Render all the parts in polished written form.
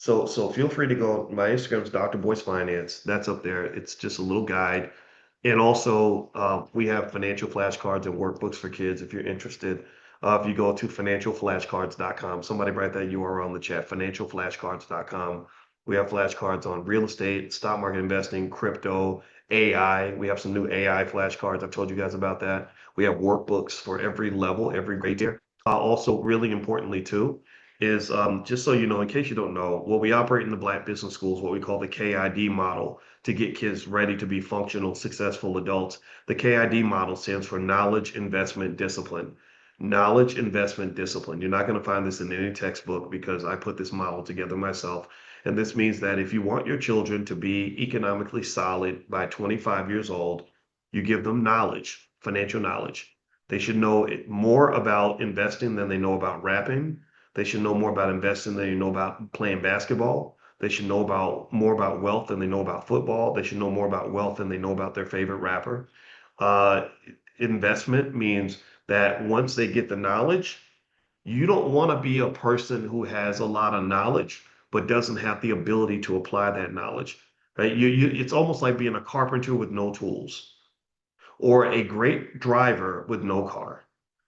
So feel free to go. My Instagram is Dr. Boyce Finance. That's up there. It's just a little guide. And also, we have financial flashcards and workbooks for kids if you're interested. If you go to financialflashcards.com, somebody write that URL in the chat, financialflashcards.com. We have flashcards on real estate, stock market investing, crypto, AI. We have some new AI flashcards. I've told you guys about that. We have workbooks for every level, every grade tier. Also, really importantly, too, is just so you know, in case you don't know, well, we operate in the Black business schools, what we call the KID model to get kids ready to be functional, successful adults. The KID model stands for knowledge, investment, discipline. Knowledge, investment, discipline. You're not going to find this in any textbook because I put this model together myself. And this means that if you want your children to be economically solid by 25 years old, you give them knowledge, financial knowledge. They should know more about investing than they know about rapping. They should know more about investing than they know about playing basketball. They should know about more about wealth than they know about football. They should know more about wealth than they know about their favorite rapper. Uh, Investment means that once they get the knowledge, you don't want to be a person who has a lot of knowledge but doesn't have the ability to apply that knowledge. Right? It's almost like being a carpenter with no tools or a great driver with no car.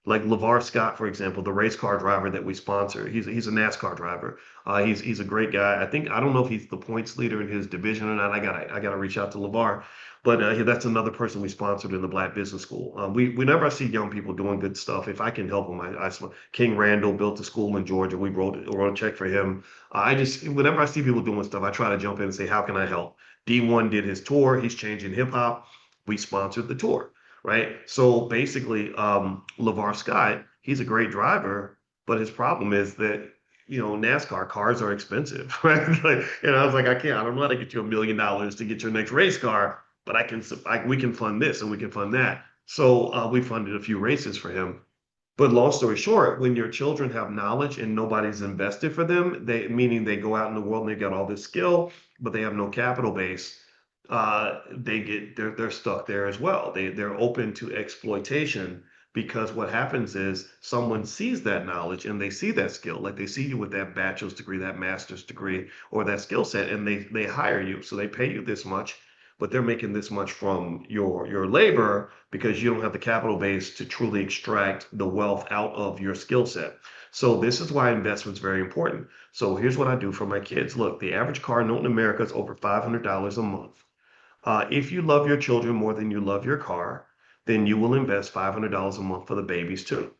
Like LeVar Scott, for example, the race car driver that we sponsor. He's a NASCAR driver. He's a great guy. I don't know if he's the points leader in his division or not. I gotta reach out to LeVar, but that's another person we sponsored in the Black Business School. We whenever I see young people doing good stuff, if I can help them, King Randall built a school in Georgia. We wrote a check for him. I just whenever I see people doing stuff, I try to jump in and say, how can I help? D1 did his tour. He's changing hip hop. We sponsored the tour, right? So basically, LeVar Scott, he's a great driver, but his problem is that NASCAR cars are expensive, right? Like, and I was like, I don't know how to get you $1 million to get your next race car, but we can fund this and we can fund that. So we funded a few races for him. But long story short, when your children have knowledge and nobody's invested for them, meaning they go out in the world and they got all this skill, but they have no capital base, they're stuck there as well. They're open to exploitation because what happens is someone sees that knowledge and they see that skill, like they see you with that bachelor's degree, that master's degree, or that skill set, and they hire you. So they pay you this much, but they're making this much from your labor because you don't have the capital base to truly extract the wealth out of your skill set. So this is why investment's very important. So here's what I do for my kids. Look, the average car note in America is over $500 a month. If you love your children more than you love your car, then you will invest $500 a month for the babies too.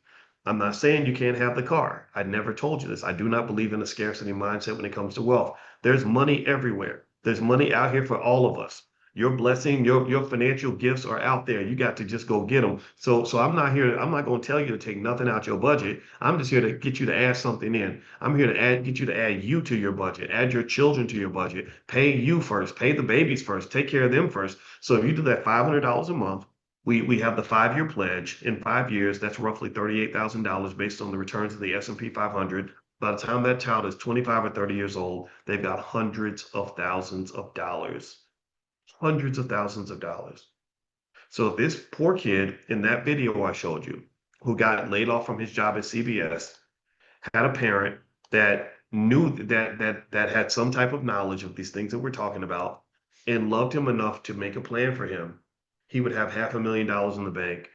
I'm not saying you can't have the car. I never told you this. I do not believe in a scarcity mindset when it comes to wealth. There's money everywhere. There's money out here for all of us. Your blessing, your financial gifts are out there. You got to just go get them. So I'm not going to tell you to take nothing out your budget. I'm just here to get you to add something in. I'm here to get you to add you to your budget, add your children to your budget, pay you first, pay the babies first, take care of them first. So if you do that $500 a month, we have the 5-year pledge. In 5 years, that's roughly $38,000 based on the returns of the S&P 500. By the time that child is 25 or 30 years old, they've got hundreds of thousands of dollars. Hundreds of thousands of dollars. So this poor kid in that video I showed you, who got laid off from his job at CBS, had a parent that knew that had some type of knowledge of these things that we're talking about and loved him enough to make a plan for him. He would have $500,000 in the bank